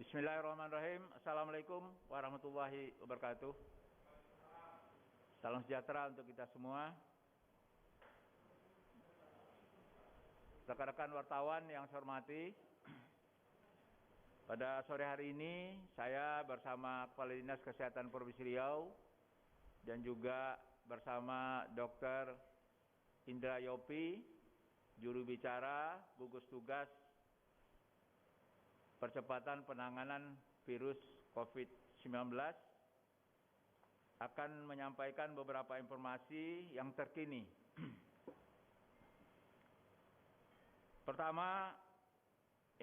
Bismillahirrahmanirrahim. Assalamualaikum warahmatullahi wabarakatuh. Salam sejahtera untuk kita semua. Rekan-rekan wartawan yang saya hormati, pada sore hari ini saya bersama Kepala Dinas Kesehatan Provinsi Riau dan juga bersama Dr. Indra Yopi, juru bicara gugus tugas percepatan penanganan virus COVID-19, akan menyampaikan beberapa informasi yang terkini. Pertama,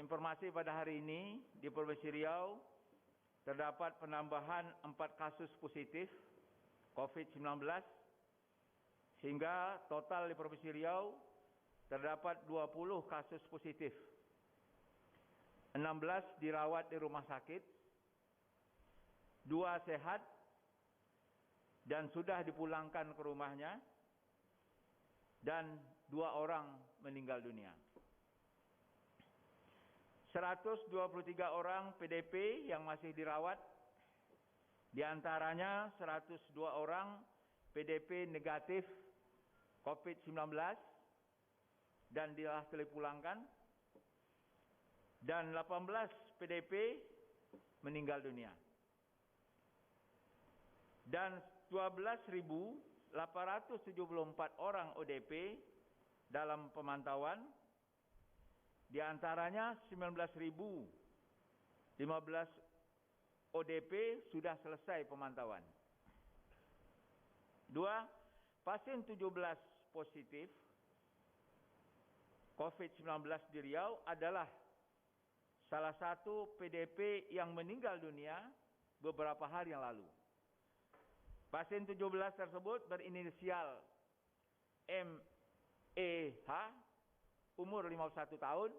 informasi pada hari ini di Provinsi Riau terdapat penambahan 4 kasus positif COVID-19, sehingga total di Provinsi Riau terdapat 20 kasus positif. 16 dirawat di rumah sakit, 2 sehat dan sudah dipulangkan ke rumahnya, dan 2 orang meninggal dunia. 123 orang PDP yang masih dirawat, di antaranya 102 orang PDP negatif COVID-19 dan telah dipulangkan, dan 18 PDP meninggal dunia. Dan 12.874 orang ODP dalam pemantauan, di antaranya 19.015 ODP sudah selesai pemantauan. 2. Pasien 17 positif COVID-19 di Riau adalah salah satu PDP yang meninggal dunia beberapa hari yang lalu. Pasien 17 tersebut berinisial MEH, umur 51 tahun,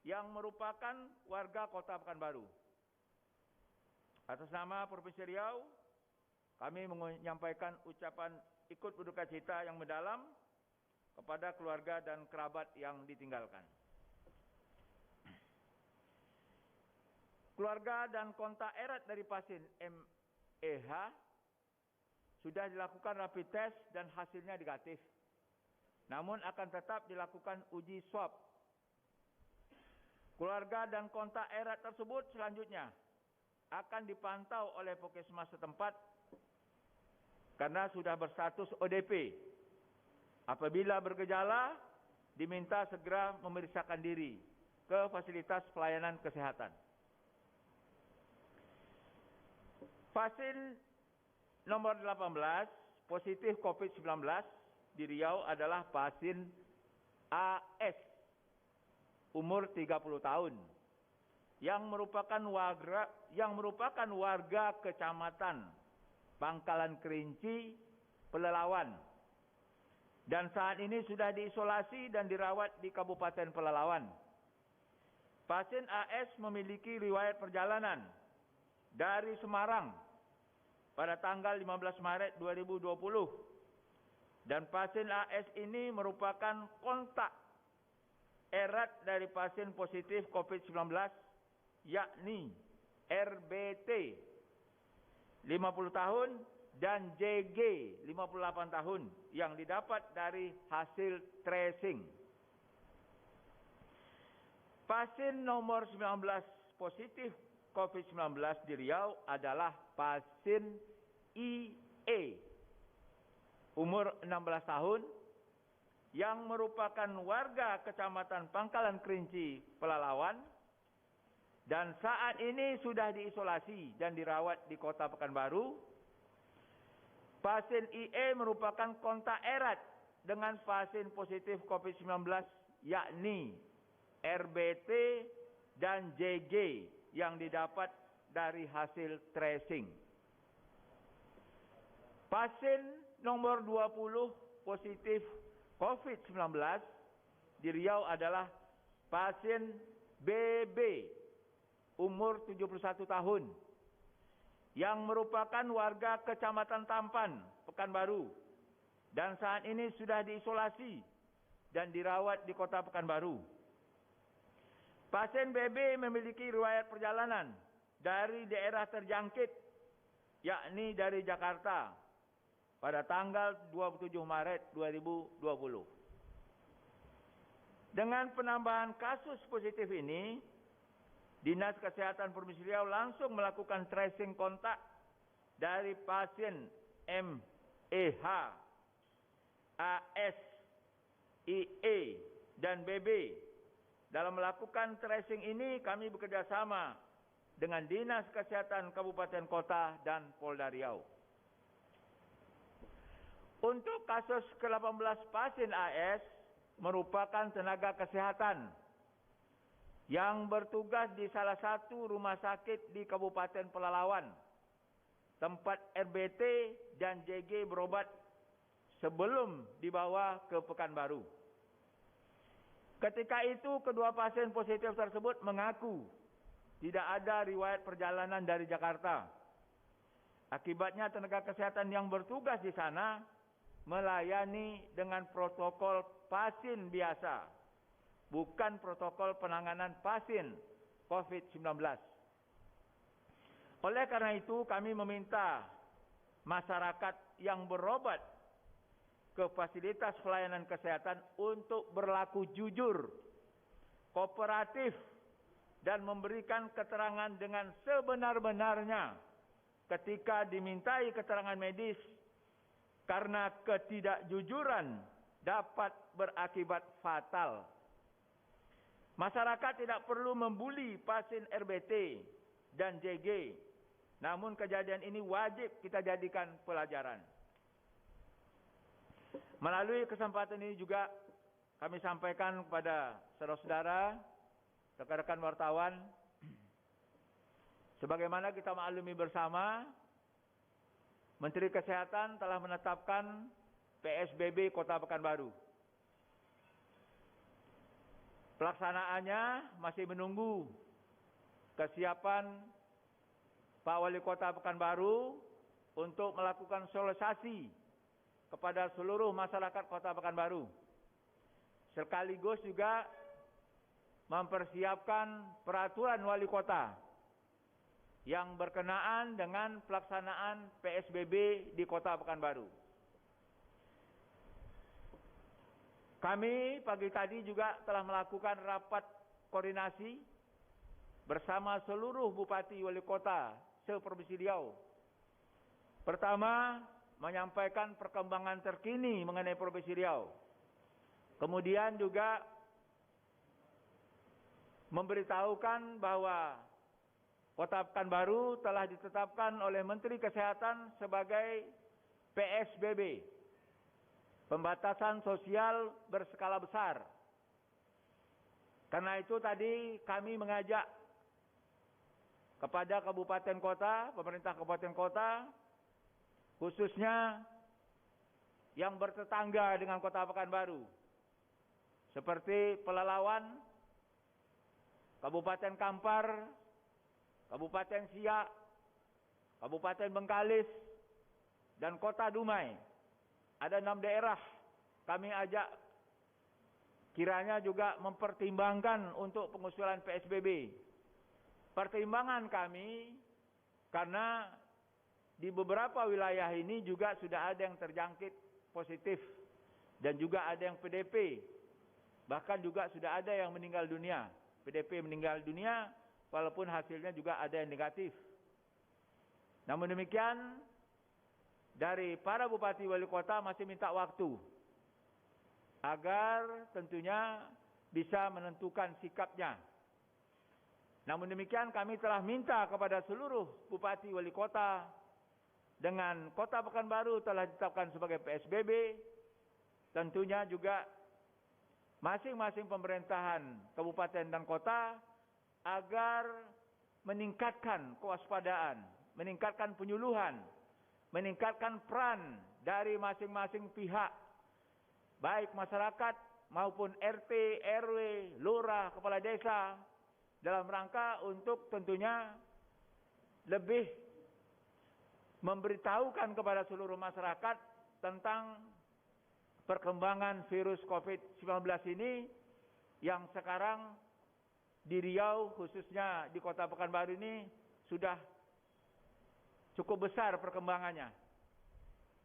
yang merupakan warga Kota Pekanbaru. Atas nama Provinsi Riau, kami menyampaikan ucapan ikut berduka cita yang mendalam kepada keluarga dan kerabat yang ditinggalkan. Keluarga dan kontak erat dari pasien MEH sudah dilakukan rapid test dan hasilnya negatif. Namun akan tetap dilakukan uji swab. Keluarga dan kontak erat tersebut selanjutnya akan dipantau oleh Puskesmas setempat karena sudah berstatus ODP. Apabila bergejala, diminta segera memeriksakan diri ke fasilitas pelayanan kesehatan. Pasien nomor 18 positif COVID-19 di Riau adalah pasien AS, umur 30 tahun, yang merupakan warga Kecamatan Pangkalan Kerinci, Pelalawan, dan saat ini sudah diisolasi dan dirawat di Kabupaten Pelalawan. Pasien AS memiliki riwayat perjalanan dari Semarang pada tanggal 15 Maret 2020, dan pasien AS ini merupakan kontak erat dari pasien positif COVID-19, yakni RBT 50 tahun dan JG 58 tahun yang didapat dari hasil tracing. Pasien nomor 19 positif COVID-19 di Riau adalah pasien IE, umur 16 tahun, yang merupakan warga Kecamatan Pangkalan Kerinci, Pelalawan, dan saat ini sudah diisolasi dan dirawat di Kota Pekanbaru. Pasien IE merupakan kontak erat dengan pasien positif COVID-19, yakni RBT dan JG yang didapat dari hasil tracing. Pasien nomor 20 positif COVID-19 di Riau adalah pasien BB, umur 71 tahun, yang merupakan warga Kecamatan Tampan, Pekanbaru, dan saat ini sudah diisolasi dan dirawat di Kota Pekanbaru. Pasien BB memiliki riwayat perjalanan dari daerah terjangkit, yakni dari Jakarta, pada tanggal 27 Maret 2020. Dengan penambahan kasus positif ini, Dinas Kesehatan Provinsi Riau langsung melakukan tracing kontak dari pasien MEH, AS, IE, dan BB. Dalam melakukan tracing ini, kami bekerjasama dengan Dinas Kesehatan Kabupaten Kota dan Polda Riau. Untuk kasus ke-18 pasien AS merupakan tenaga kesehatan yang bertugas di salah satu rumah sakit di Kabupaten Pelalawan, tempat RBT dan JG berobat sebelum dibawa ke Pekanbaru. Ketika itu, kedua pasien positif tersebut mengaku tidak ada riwayat perjalanan dari Jakarta. Akibatnya tenaga kesehatan yang bertugas di sana melayani dengan protokol pasien biasa, bukan protokol penanganan pasien COVID-19. Oleh karena itu, kami meminta masyarakat yang berobat ke fasilitas pelayanan kesehatan untuk berlaku jujur, kooperatif, dan memberikan keterangan dengan sebenar-benarnya ketika dimintai keterangan medis, karena ketidakjujuran dapat berakibat fatal. Masyarakat tidak perlu membuli pasien RBT dan JG, namun kejadian ini wajib kita jadikan pelajaran. Melalui kesempatan ini juga kami sampaikan kepada saudara-saudara, rekan-rekan wartawan, sebagaimana kita maklumi bersama, Menteri Kesehatan telah menetapkan PSBB Kota Pekanbaru. Pelaksanaannya masih menunggu kesiapan Pak Wali Kota Pekanbaru untuk melakukan sosialisasi kepada seluruh masyarakat Kota Pekanbaru. Sekaligus juga mempersiapkan peraturan wali kota yang berkenaan dengan pelaksanaan PSBB di Kota Pekanbaru. Kami pagi tadi juga telah melakukan rapat koordinasi bersama seluruh bupati wali kota se-Provinsi Riau. Pertama, menyampaikan perkembangan terkini mengenai Provinsi Riau. Kemudian juga memberitahukan bahwa Kota Pekanbaru telah ditetapkan oleh Menteri Kesehatan sebagai PSBB, pembatasan sosial berskala besar. Karena itu tadi kami mengajak kepada kabupaten kota, pemerintah kabupaten kota, khususnya yang bertetangga dengan Kota Pekanbaru, seperti Pelalawan, Kabupaten Kampar, Kabupaten Siak, Kabupaten Bengkalis, dan Kota Dumai. Ada 6 daerah kami ajak kiranya juga mempertimbangkan untuk pengusulan PSBB. Pertimbangan kami karena di beberapa wilayah ini juga sudah ada yang terjangkit positif dan juga ada yang PDP. Bahkan juga sudah ada yang meninggal dunia. PDP meninggal dunia walaupun hasilnya juga ada yang negatif. Namun demikian, dari para bupati wali kota masih minta waktu agar tentunya bisa menentukan sikapnya. Namun demikian, kami telah minta kepada seluruh bupati wali kota dengan Kota Pekanbaru telah ditetapkan sebagai PSBB, tentunya juga masing-masing pemerintahan kabupaten dan kota agar meningkatkan kewaspadaan, meningkatkan penyuluhan, meningkatkan peran dari masing-masing pihak, baik masyarakat maupun RT, RW, lurah, kepala desa, dalam rangka untuk tentunya lebih memberitahukan kepada seluruh masyarakat tentang perkembangan virus COVID-19 ini yang sekarang di Riau khususnya di Kota Pekanbaru ini sudah cukup besar perkembangannya.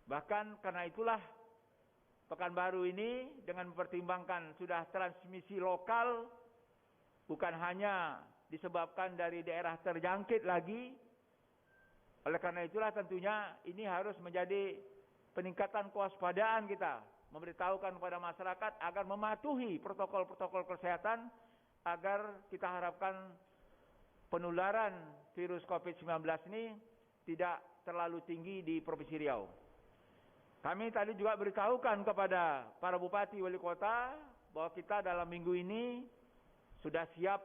Bahkan karena itulah Pekanbaru ini dengan mempertimbangkan sudah transmisi lokal, bukan hanya disebabkan dari daerah terjangkit lagi. Oleh karena itulah tentunya ini harus menjadi peningkatan kewaspadaan kita, memberitahukan kepada masyarakat agar mematuhi protokol-protokol kesehatan agar kita harapkan penularan virus COVID-19 ini tidak terlalu tinggi di Provinsi Riau. Kami tadi juga beritahukan kepada para bupati wali kota bahwa kita dalam minggu ini sudah siap,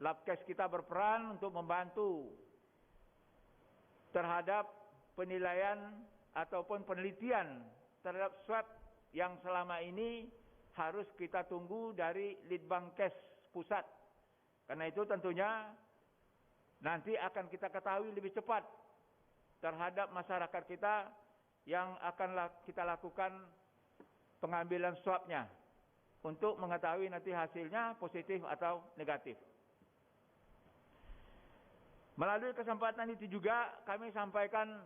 Labkes kita berperan untuk membantu terhadap penilaian ataupun penelitian terhadap swab yang selama ini harus kita tunggu dari Litbangkes pusat. Karena itu tentunya nanti akan kita ketahui lebih cepat terhadap masyarakat kita yang akan kita lakukan pengambilan swabnya untuk mengetahui nanti hasilnya positif atau negatif. Melalui kesempatan itu juga kami sampaikan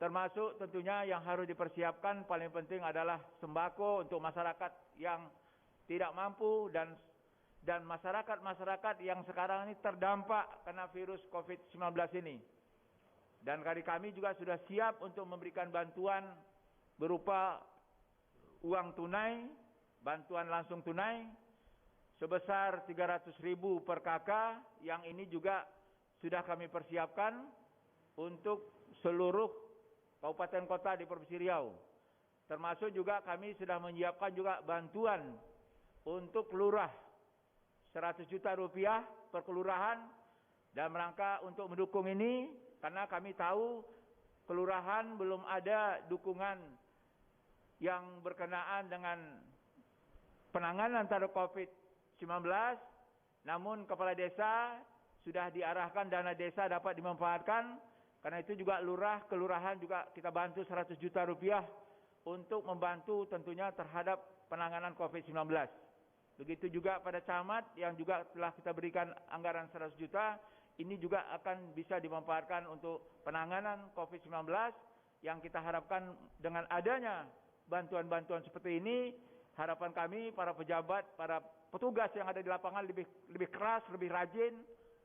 termasuk tentunya yang harus dipersiapkan paling penting adalah sembako untuk masyarakat yang tidak mampu dan masyarakat-masyarakat yang sekarang ini terdampak karena virus COVID-19 ini. Dan kami juga sudah siap untuk memberikan bantuan berupa uang tunai, bantuan langsung tunai sebesar 300.000 per kakak, yang ini juga sudah kami persiapkan untuk seluruh kabupaten kota di Provinsi Riau. Termasuk juga kami sudah menyiapkan juga bantuan untuk lurah 100 juta rupiah per kelurahan dalam rangka untuk mendukung ini. Karena kami tahu kelurahan belum ada dukungan yang berkenaan dengan penanganan terhadap COVID-19. Namun kepala desa sudah diarahkan dana desa dapat dimanfaatkan. Karena itu juga lurah, kelurahan juga kita bantu 100 juta rupiah untuk membantu tentunya terhadap penanganan COVID-19. Begitu juga pada camat yang juga telah kita berikan anggaran 100 juta. Ini juga akan bisa dimanfaatkan untuk penanganan COVID-19 yang kita harapkan dengan adanya bantuan-bantuan seperti ini, harapan kami para pejabat, para petugas yang ada di lapangan lebih keras, lebih rajin,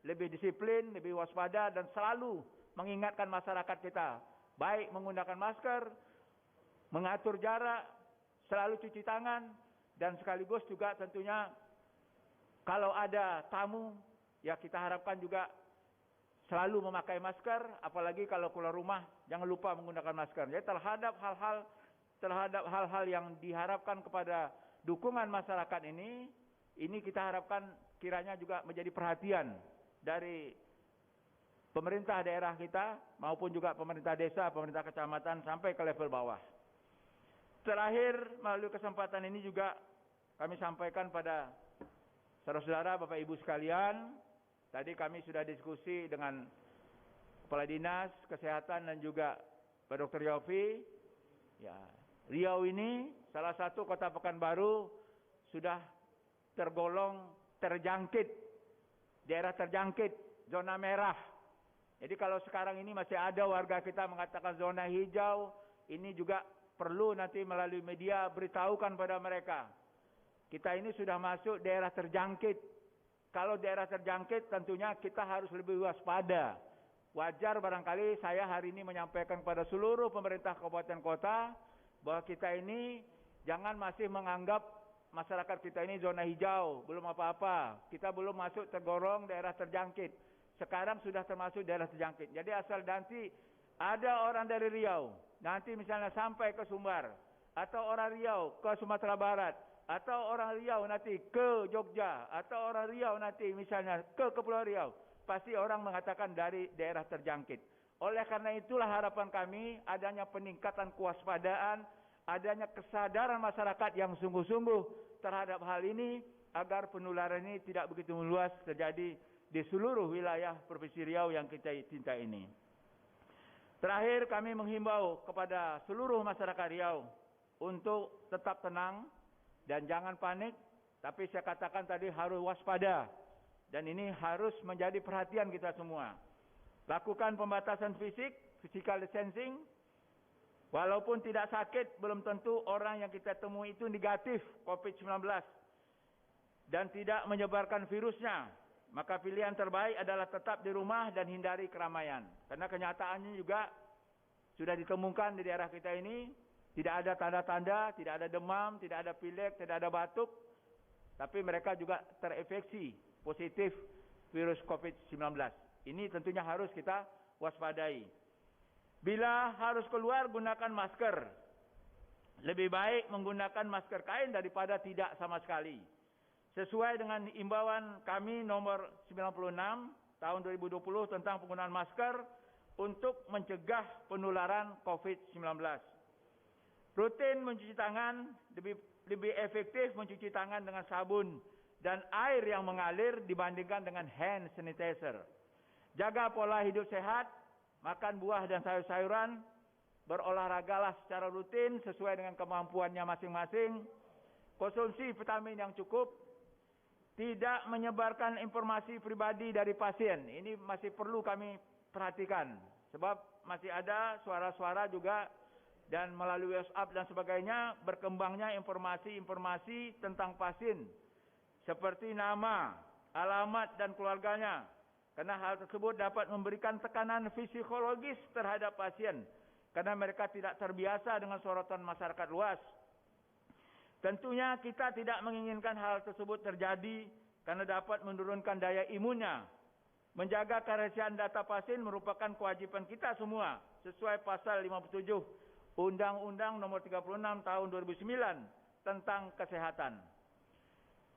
lebih disiplin, lebih waspada dan selalu mengingatkan masyarakat kita, baik menggunakan masker, mengatur jarak, selalu cuci tangan, dan sekaligus juga tentunya kalau ada tamu, ya kita harapkan juga selalu memakai masker, apalagi kalau keluar rumah jangan lupa menggunakan masker. Jadi terhadap hal-hal yang diharapkan kepada dukungan masyarakat ini kita harapkan kiranya juga menjadi perhatian dari pemerintah daerah kita maupun juga pemerintah desa, pemerintah kecamatan sampai ke level bawah. Terakhir, melalui kesempatan ini juga kami sampaikan pada saudara-saudara, Bapak Ibu sekalian, tadi kami sudah diskusi dengan Kepala Dinas Kesehatan dan juga Pak Dr. Yofi. Ya, Riau ini salah satu kota Pekanbaru sudah tergolong terjangkit, daerah terjangkit, zona merah. Jadi kalau sekarang ini masih ada warga kita mengatakan zona hijau, ini juga perlu nanti melalui media beritahukan pada mereka. Kita ini sudah masuk daerah terjangkit. Kalau daerah terjangkit tentunya kita harus lebih waspada. Wajar barangkali saya hari ini menyampaikan kepada seluruh pemerintah kabupaten kota bahwa kita ini jangan masih menganggap masyarakat kita ini zona hijau, belum apa-apa. Kita belum masuk tergolong daerah terjangkit. Sekarang sudah termasuk daerah terjangkit. Jadi asal nanti ada orang dari Riau, nanti misalnya sampai ke Sumbar, atau orang Riau ke Sumatera Barat, atau orang Riau nanti ke Jogja, atau orang Riau nanti misalnya ke Kepulauan Riau, pasti orang mengatakan dari daerah terjangkit. Oleh karena itulah harapan kami adanya peningkatan kewaspadaan, adanya kesadaran masyarakat yang sungguh-sungguh terhadap hal ini, agar penularan ini tidak begitu meluas terjadi di seluruh wilayah Provinsi Riau yang kita cintai ini. Terakhir, kami menghimbau kepada seluruh masyarakat Riau untuk tetap tenang dan jangan panik. Tapi saya katakan tadi harus waspada. Dan ini harus menjadi perhatian kita semua. Lakukan pembatasan fisik, physical distancing. Walaupun tidak sakit, belum tentu orang yang kita temui itu negatif COVID-19. Dan tidak menyebarkan virusnya. Maka pilihan terbaik adalah tetap di rumah dan hindari keramaian. Karena kenyataannya juga sudah ditemukan di daerah kita ini. Tidak ada tanda-tanda, tidak ada demam, tidak ada pilek, tidak ada batuk. Tapi mereka juga terinfeksi positif virus COVID-19. Ini tentunya harus kita waspadai. Bila harus keluar, gunakan masker. Lebih baik menggunakan masker kain daripada tidak sama sekali. Sesuai dengan imbauan kami nomor 96 tahun 2020 tentang penggunaan masker untuk mencegah penularan COVID-19. Rutin mencuci tangan, lebih efektif mencuci tangan dengan sabun dan air yang mengalir dibandingkan dengan hand sanitizer. Jaga pola hidup sehat, makan buah dan sayur-sayuran, berolahragalah secara rutin sesuai dengan kemampuannya masing-masing, konsumsi vitamin yang cukup, tidak menyebarkan informasi pribadi dari pasien. Ini masih perlu kami perhatikan, sebab masih ada suara-suara juga dan melalui WhatsApp dan sebagainya berkembangnya informasi-informasi tentang pasien seperti nama, alamat dan keluarganya. Karena hal tersebut dapat memberikan tekanan psikologis terhadap pasien karena mereka tidak terbiasa dengan sorotan masyarakat luas. Tentunya kita tidak menginginkan hal tersebut terjadi karena dapat menurunkan daya imunnya. Menjaga kerahasiaan data pasien merupakan kewajiban kita semua sesuai pasal 57 Undang-Undang Nomor 36 Tahun 2009 tentang kesehatan.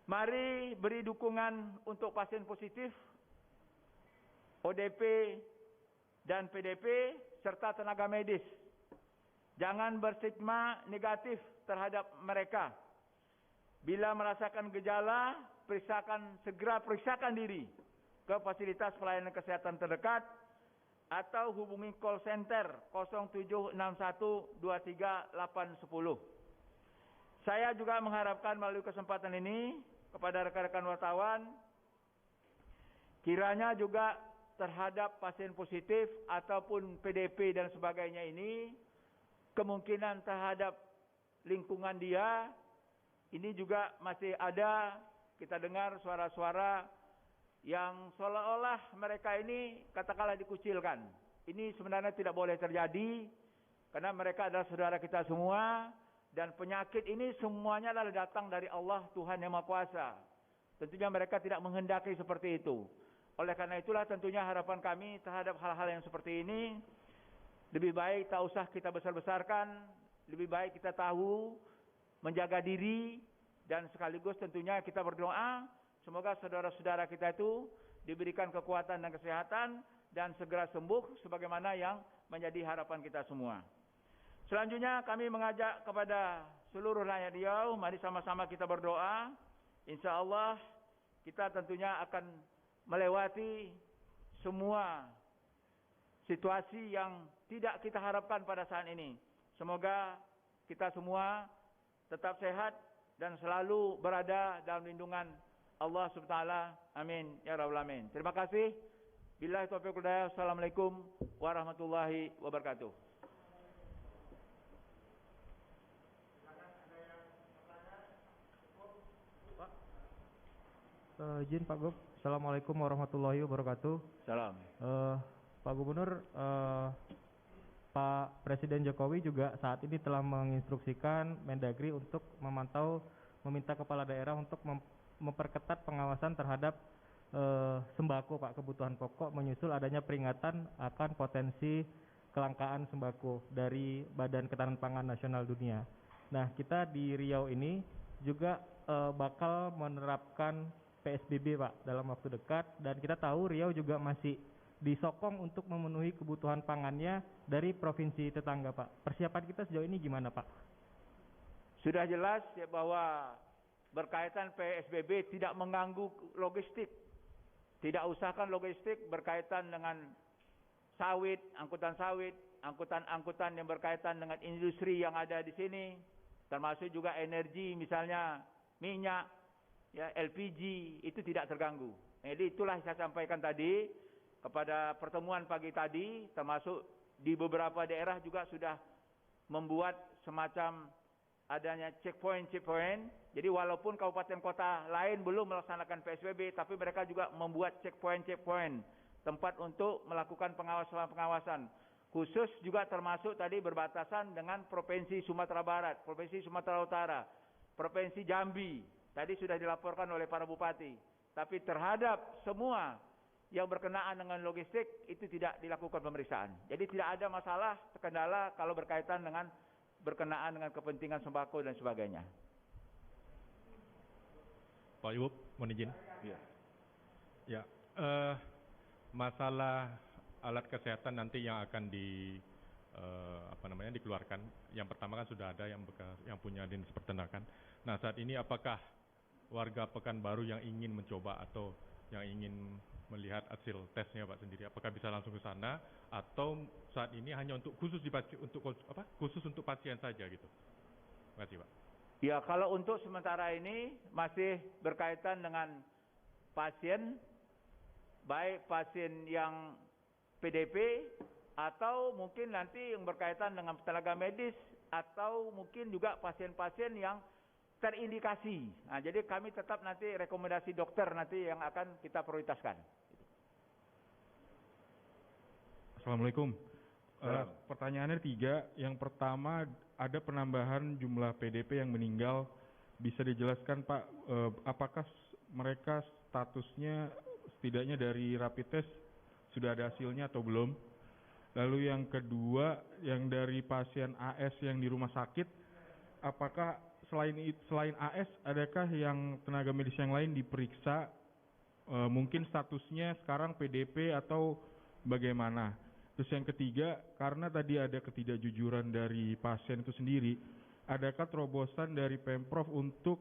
Mari beri dukungan untuk pasien positif, ODP dan PDP serta tenaga medis. Jangan berstigma negatif terhadap mereka. Bila merasakan gejala, segera periksakan diri ke fasilitas pelayanan kesehatan terdekat atau hubungi call center 0761 23810. Saya juga mengharapkan melalui kesempatan ini kepada rekan-rekan wartawan, kiranya juga terhadap pasien positif ataupun PDP dan sebagainya ini, kemungkinan terhadap lingkungan dia, ini juga masih ada, kita dengar suara-suara yang seolah-olah mereka ini katakanlah dikucilkan. Ini sebenarnya tidak boleh terjadi, karena mereka adalah saudara kita semua, dan penyakit ini semuanya adalah datang dari Allah, Tuhan Yang Maha Kuasa. Tentunya mereka tidak menghendaki seperti itu. Oleh karena itulah tentunya harapan kami terhadap hal-hal yang seperti ini, lebih baik tak usah kita besar-besarkan, lebih baik kita tahu, menjaga diri, dan sekaligus tentunya kita berdoa, semoga saudara-saudara kita itu diberikan kekuatan dan kesehatan, dan segera sembuh sebagaimana yang menjadi harapan kita semua. Selanjutnya kami mengajak kepada seluruh rakyat Riau, mari sama-sama kita berdoa. Insya Allah kita tentunya akan melewati semua situasi yang tidak kita harapkan pada saat ini. Semoga kita semua tetap sehat dan selalu berada dalam lindungan Allah Subhanahu wa taala. Amin ya rabbal alamin. Terima kasih. Billahi taufiq wal hidayah. Assalamualaikum warahmatullahi wabarakatuh. Izin Pak Gub. Assalamualaikum warahmatullahi wabarakatuh. Salam. Pak Gubernur, Pak Presiden Jokowi juga saat ini telah menginstruksikan Mendagri untuk meminta kepala daerah untuk memperketat pengawasan terhadap sembako Pak, kebutuhan pokok, menyusul adanya peringatan akan potensi kelangkaan sembako dari Badan Ketahanan Pangan Nasional Dunia. Nah, kita di Riau ini juga bakal menerapkan PSBB Pak dalam waktu dekat, dan kita tahu Riau juga masih disokong untuk memenuhi kebutuhan pangannya dari provinsi tetangga Pak. Persiapan kita sejauh ini gimana Pak? Sudah jelas ya bahwa berkaitan PSBB tidak mengganggu logistik. Tidak usahkan logistik berkaitan dengan sawit, angkutan-angkutan yang berkaitan dengan industri yang ada di sini, termasuk juga energi misalnya minyak, ya LPG itu tidak terganggu. Jadi itulah saya sampaikan tadi kepada pertemuan pagi tadi, termasuk di beberapa daerah juga sudah membuat semacam adanya checkpoint. Jadi walaupun kabupaten kota lain belum melaksanakan PSBB, tapi mereka juga membuat checkpoint, tempat untuk melakukan pengawasan. Khusus juga termasuk tadi berbatasan dengan Provinsi Sumatera Barat, Provinsi Sumatera Utara, Provinsi Jambi. Tadi sudah dilaporkan oleh para bupati. Tapi terhadap semua yang berkenaan dengan logistik itu tidak dilakukan pemeriksaan. Jadi tidak ada masalah, kendala kalau berkaitan dengan berkenaan dengan kepentingan sembako dan sebagainya. Pak Ibu, mohon izin. Ya, masalah alat kesehatan nanti yang akan dikeluarkan. Yang pertama kan sudah ada yang punya dinas peternakan. Nah, saat ini apakah warga Pekanbaru yang ingin mencoba atau yang ingin melihat hasil tesnya Pak sendiri, apakah bisa langsung ke sana atau saat ini hanya khusus untuk pasien saja gitu? Terima kasih Pak. Ya, kalau untuk sementara ini masih berkaitan dengan pasien, baik pasien yang PDP atau mungkin nanti yang berkaitan dengan tenaga medis atau mungkin juga pasien-pasien yang terindikasi. Nah, jadi kami tetap nanti rekomendasi dokter nanti yang akan kita prioritaskan. Assalamualaikum. Pertanyaannya 3. Yang pertama, ada penambahan jumlah PDP yang meninggal. Bisa dijelaskan Pak, apakah mereka statusnya setidaknya dari rapid test sudah ada hasilnya atau belum? Lalu yang kedua, yang dari pasien AS yang di rumah sakit, apakah selain AS, adakah yang tenaga medis yang lain diperiksa? Mungkin statusnya sekarang PDP atau bagaimana? Terus yang ketiga, karena tadi ada ketidakjujuran dari pasien itu sendiri, adakah terobosan dari Pemprov untuk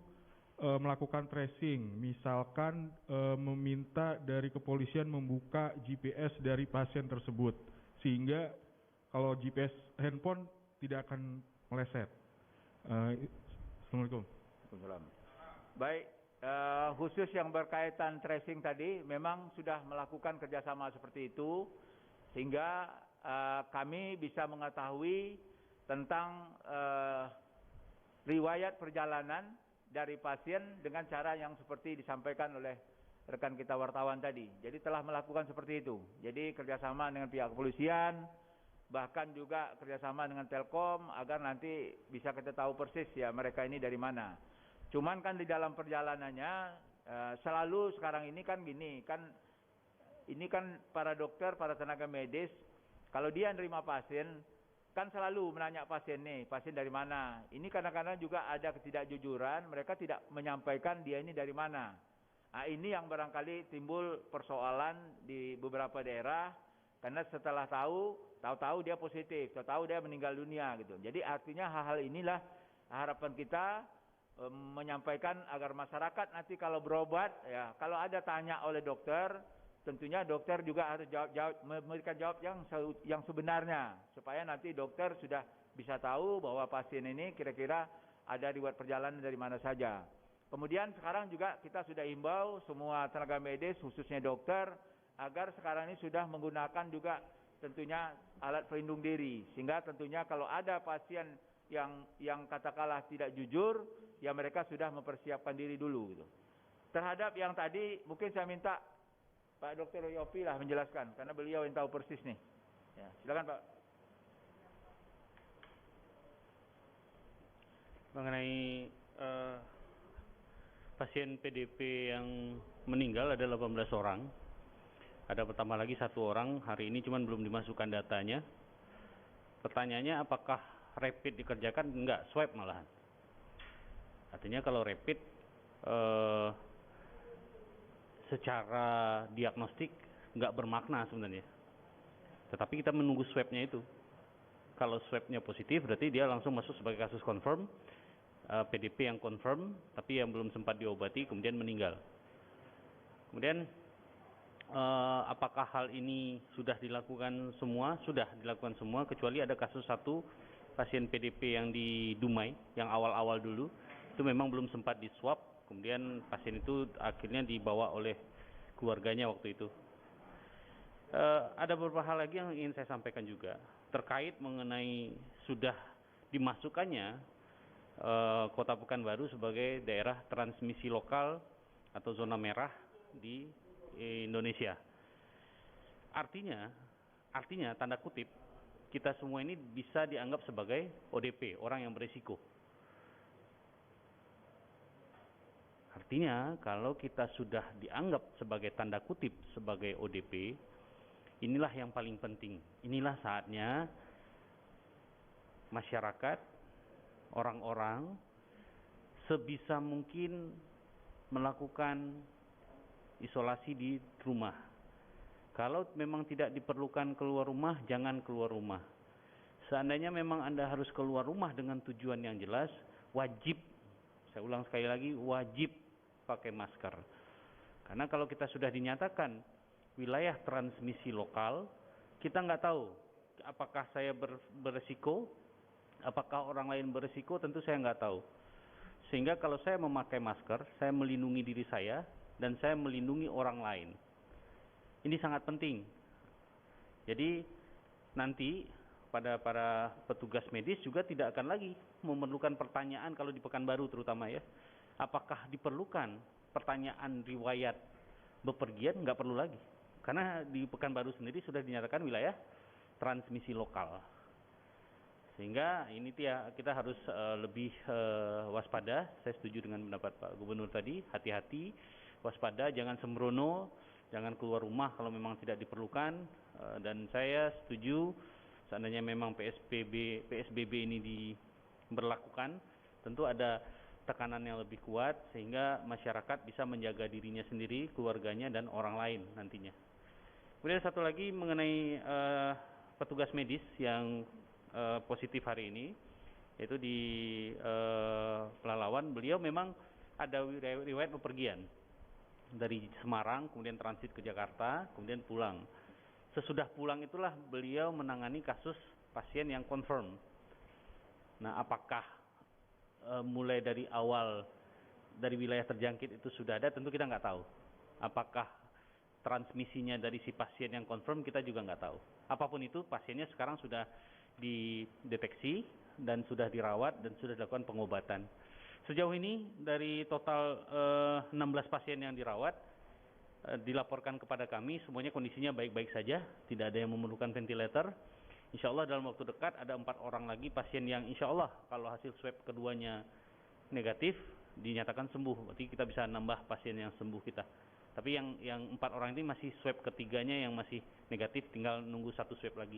melakukan tracing? Misalkan meminta dari kepolisian membuka GPS dari pasien tersebut, sehingga kalau GPS handphone tidak akan meleset. Assalamualaikum. Baik, khusus yang berkaitan tracing tadi, memang sudah melakukan kerjasama seperti itu, sehingga kami bisa mengetahui tentang riwayat perjalanan dari pasien dengan cara yang seperti disampaikan oleh rekan kita wartawan tadi. Jadi telah melakukan seperti itu. Jadi kerjasama dengan pihak kepolisian, bahkan juga kerjasama dengan Telkom agar nanti bisa kita tahu persis ya mereka ini dari mana. Cuman kan di dalam perjalanannya selalu sekarang ini kan gini, ini kan para dokter, para tenaga medis, kalau dia menerima pasien, kan selalu menanya pasien nih, pasien dari mana. Ini kadang-kadang juga ada ketidakjujuran, mereka tidak menyampaikan dia ini dari mana. Nah, ini yang barangkali timbul persoalan di beberapa daerah, karena setelah tahu dia positif, tahu dia meninggal dunia gitu. Jadi artinya hal-hal inilah harapan kita menyampaikan agar masyarakat nanti kalau berobat, ya kalau ada tanya oleh dokter, tentunya dokter juga harus memberikan jawab yang sebenarnya, supaya nanti dokter sudah bisa tahu bahwa pasien ini kira-kira ada riwayat perjalanan dari mana saja. Kemudian sekarang juga kita sudah himbau semua tenaga medis, khususnya dokter, agar sekarang ini sudah menggunakan juga tentunya alat pelindung diri, sehingga tentunya kalau ada pasien yang katakanlah tidak jujur, ya mereka sudah mempersiapkan diri dulu gitu. Terhadap yang tadi mungkin saya minta Pak Dr. Yofi lah menjelaskan, karena beliau yang tahu persis nih. Ya, silakan Pak. Mengenai pasien PDP yang meninggal ada 18 orang. Ada pertama lagi 1 orang, hari ini cuman belum dimasukkan datanya. Pertanyaannya apakah rapid dikerjakan? Enggak, swab malahan. Artinya kalau rapid secara diagnostik nggak bermakna sebenarnya. Tetapi kita menunggu swabnya itu. Kalau swabnya positif berarti dia langsung masuk sebagai kasus confirm, PDP yang confirm tapi yang belum sempat diobati kemudian meninggal. Kemudian apakah hal ini sudah dilakukan semua? Sudah dilakukan semua, kecuali ada kasus 1 pasien PDP yang di Dumai yang awal-awal dulu itu memang belum sempat di swab kemudian pasien itu akhirnya dibawa oleh keluarganya waktu itu. Ada beberapa hal lagi yang ingin saya sampaikan juga terkait mengenai sudah dimasukkannya Kota Pekanbaru sebagai daerah transmisi lokal atau zona merah di Indonesia. Artinya tanda kutip kita semua ini bisa dianggap sebagai ODP, orang yang berisiko. Artinya kalau kita sudah dianggap sebagai tanda kutip sebagai ODP, inilah yang paling penting. Inilah saatnya masyarakat, orang-orang sebisa mungkin melakukan isolasi di rumah. Kalau memang tidak diperlukan keluar rumah, jangan keluar rumah. Seandainya memang Anda harus keluar rumah dengan tujuan yang jelas, wajib, saya ulang sekali lagi, wajib pakai masker. Karena kalau kita sudah dinyatakan wilayah transmisi lokal, kita nggak tahu apakah saya beresiko, apakah orang lain beresiko, tentu saya nggak tahu. Sehingga kalau saya memakai masker, saya melindungi diri saya dan saya melindungi orang lain. Ini sangat penting. Jadi nanti pada para petugas medis juga tidak akan lagi memerlukan pertanyaan kalau di Pekanbaru terutama ya. Apakah diperlukan pertanyaan riwayat bepergian? Nggak perlu lagi. Karena di Pekanbaru sendiri sudah dinyatakan wilayah transmisi lokal. Sehingga ini kita harus lebih waspada. Saya setuju dengan pendapat Pak Gubernur tadi, hati-hati, waspada, jangan sembrono, jangan keluar rumah kalau memang tidak diperlukan. Dan saya setuju seandainya memang PSBB ini diberlakukan, tentu ada tekanan yang lebih kuat sehingga masyarakat bisa menjaga dirinya sendiri, keluarganya dan orang lain nantinya. Kemudian satu lagi mengenai petugas medis yang positif hari ini, yaitu di Pelalawan, beliau memang ada riwayat bepergian dari Semarang, kemudian transit ke Jakarta, kemudian pulang. Sesudah pulang itulah beliau menangani kasus pasien yang confirm. Nah, apakah mulai dari awal dari wilayah terjangkit itu sudah ada, tentu kita nggak tahu. Apakah transmisinya dari si pasien yang confirm, kita juga nggak tahu. Apapun itu, pasiennya sekarang sudah dideteksi dan sudah dirawat dan sudah dilakukan pengobatan. Sejauh ini dari total 16 pasien yang dirawat, dilaporkan kepada kami semuanya kondisinya baik-baik saja, tidak ada yang memerlukan ventilator. Insya Allah dalam waktu dekat ada 4 orang lagi pasien yang insya Allah kalau hasil swab keduanya negatif dinyatakan sembuh, berarti kita bisa nambah pasien yang sembuh kita. Tapi yang 4 orang ini masih swab ketiganya yang masih negatif, tinggal nunggu 1 swab lagi.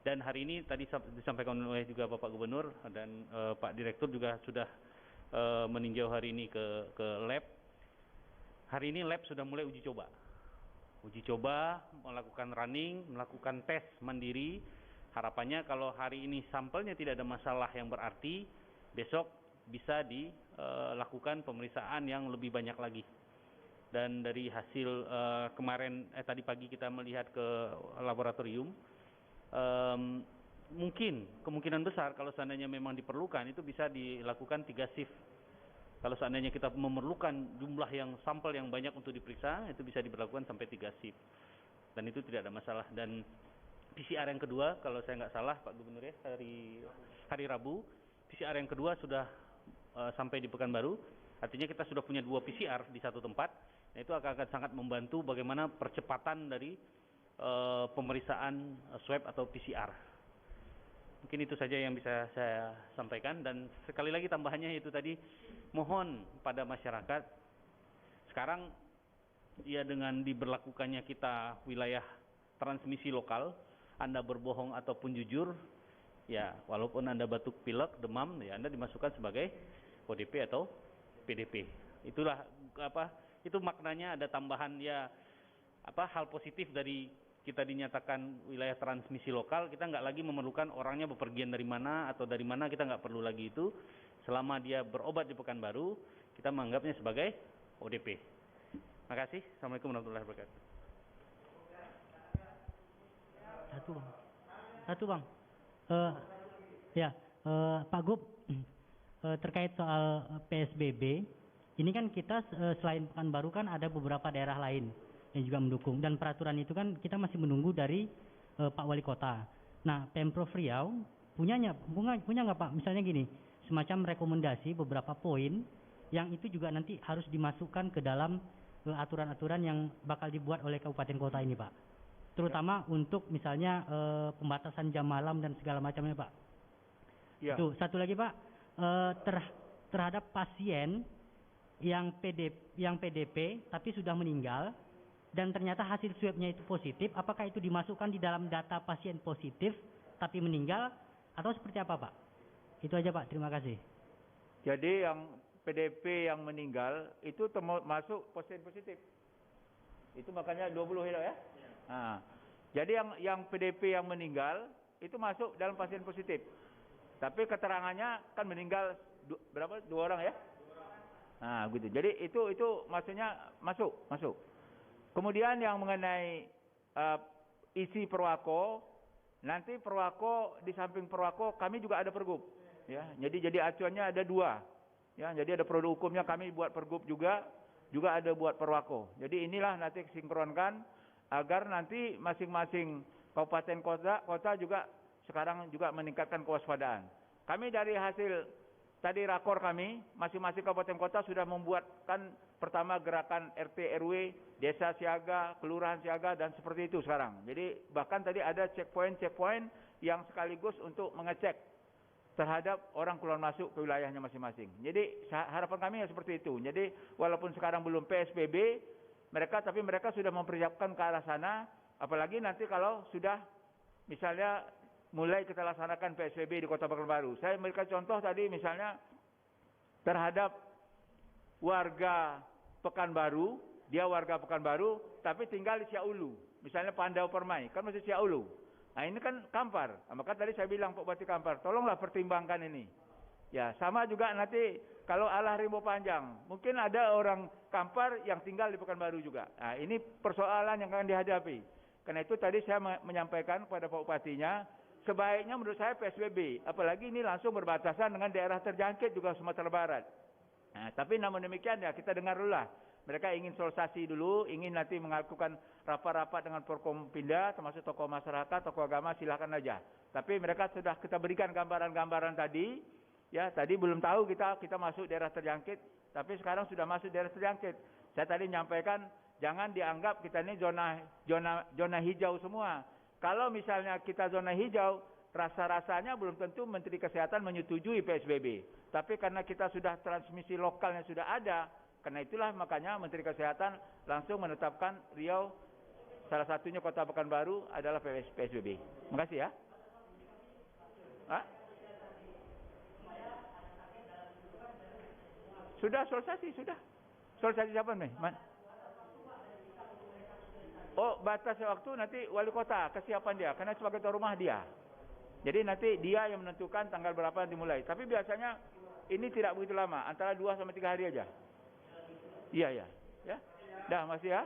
Dan hari ini tadi disampaikan oleh juga Bapak Gubernur dan Pak Direktur juga sudah meninjau hari ini ke lab. Hari ini lab sudah mulai uji coba. Uji coba, melakukan running, melakukan tes mandiri. Harapannya kalau hari ini sampelnya tidak ada masalah yang berarti, besok bisa dilakukan pemeriksaan yang lebih banyak lagi. Dan dari hasil kemarin, tadi pagi kita melihat ke laboratorium, mungkin kemungkinan besar kalau seandainya memang diperlukan itu bisa dilakukan 3 shift. Kalau seandainya kita memerlukan jumlah yang sampel yang banyak untuk diperiksa, itu bisa diberlakukan sampai 3 shift. Dan itu tidak ada masalah. Dan PCR yang kedua, kalau saya nggak salah Pak Gubernur ya, hari Rabu, PCR yang kedua sudah sampai di Pekanbaru. Artinya kita sudah punya 2 PCR di satu tempat. Nah, itu akan sangat membantu bagaimana percepatan dari pemeriksaan swab atau PCR. Mungkin itu saja yang bisa saya sampaikan. Dan sekali lagi tambahannya itu tadi, mohon pada masyarakat, sekarang ya dengan diberlakukannya kita wilayah transmisi lokal, Anda berbohong ataupun jujur, ya walaupun Anda batuk pilek, demam, ya Anda dimasukkan sebagai ODP atau PDP. Itulah itu maknanya ada tambahan ya hal positif dari kita dinyatakan wilayah transmisi lokal. Kita nggak lagi memerlukan orangnya bepergian dari mana atau dari mana, kita nggak perlu lagi itu. Selama dia berobat di Pekanbaru, kita menganggapnya sebagai ODP. Terima kasih. Assalamualaikum warahmatullahi wabarakatuh. Satu bang. Pak Gub, terkait soal PSBB, ini kan kita selain Pekanbaru kan ada beberapa daerah lain yang juga mendukung, dan peraturan itu kan kita masih menunggu dari Pak Wali Kota. Nah, Pemprov Riau punya nggak Pak, misalnya gini, semacam rekomendasi beberapa poin yang itu juga nanti harus dimasukkan ke dalam aturan-aturan yang bakal dibuat oleh kabupaten kota ini Pak, terutama untuk misalnya pembatasan jam malam dan segala macamnya Pak. Ya. Itu satu lagi Pak, terhadap pasien yang PDP tapi sudah meninggal dan ternyata hasil swabnya itu positif, apakah itu dimasukkan di dalam data pasien positif tapi meninggal atau seperti apa Pak? Itu aja Pak, terima kasih. Jadi yang PDP yang meninggal itu masuk pasien positif. Itu makanya 20 ya. Nah, jadi yang PDP yang meninggal itu masuk dalam pasien positif. Tapi keterangannya kan meninggal berapa? 2 orang ya? Nah, gitu. Jadi itu maksudnya masuk. Kemudian yang mengenai isi perwako, nanti perwako di samping perwako kami juga ada pergub, ya. Jadi acuannya ada 2, ya. Jadi ada produk hukumnya kami buat pergub juga ada buat perwako. Jadi inilah nanti sinkronkan agar nanti masing-masing kabupaten kota juga sekarang juga meningkatkan kewaspadaan. Kami dari hasil tadi rakor kami, masing-masing kabupaten kota sudah membuatkan pertama gerakan RT RW, desa siaga, kelurahan siaga, dan seperti itu sekarang. Jadi bahkan tadi ada checkpoint yang sekaligus untuk mengecek terhadap orang keluar masuk ke wilayahnya masing-masing. Jadi harapan kami ya seperti itu. Jadi walaupun sekarang belum PSBB, tapi mereka sudah mempersiapkan ke arah sana. Apalagi nanti kalau sudah misalnya mulai kita laksanakan PSBB di Kota Pekanbaru. Saya memberikan contoh tadi misalnya terhadap warga Pekanbaru, dia warga Pekanbaru tapi tinggal di Siaulu. Misalnya Pandau Permai, kan masih Siaulu. Nah ini kan Kampar. Nah, maka tadi saya bilang Pak Bupati Kampar, tolonglah pertimbangkan ini. Ya, sama juga nanti kalau Alah Rimbo Panjang, mungkin ada orang Kampar yang tinggal di Pekanbaru juga. Nah, ini persoalan yang akan dihadapi. Karena itu tadi saya menyampaikan kepada Pak Bupatinya, sebaiknya menurut saya PSBB, apalagi ini langsung berbatasan dengan daerah terjangkit juga Sumatera Barat. Nah, tapi namun demikian ya kita dengar dulu lah. Mereka ingin sosialisasi dulu, ingin nanti melakukan rapat-rapat dengan Forkompinda, termasuk tokoh masyarakat, tokoh agama, silakan aja. Tapi mereka sudah kita berikan gambaran-gambaran tadi, ya tadi belum tahu kita masuk daerah terjangkit, tapi sekarang sudah masuk daerah terjangkit. Saya tadi menyampaikan jangan dianggap kita ini zona hijau semua. Kalau misalnya kita zona hijau, rasa-rasanya belum tentu Menteri Kesehatan menyetujui PSBB. Tapi karena kita sudah transmisi lokalnya sudah ada, karena itulah makanya Menteri Kesehatan langsung menetapkan Riau salah satunya Kota Pekanbaru adalah PSBB. Terima kasih ya. Hah? Sudah sosialisasi, sudah. Sosialisasi siapa nih? Oh, batas waktu nanti wali kota, kesiapan dia, karena sebagai tuan rumah dia. Jadi nanti dia yang menentukan tanggal berapa dimulai. Tapi biasanya ini tidak begitu lama, antara 2 sampai 3 hari aja. Iya. Ya. Dah, masih ya.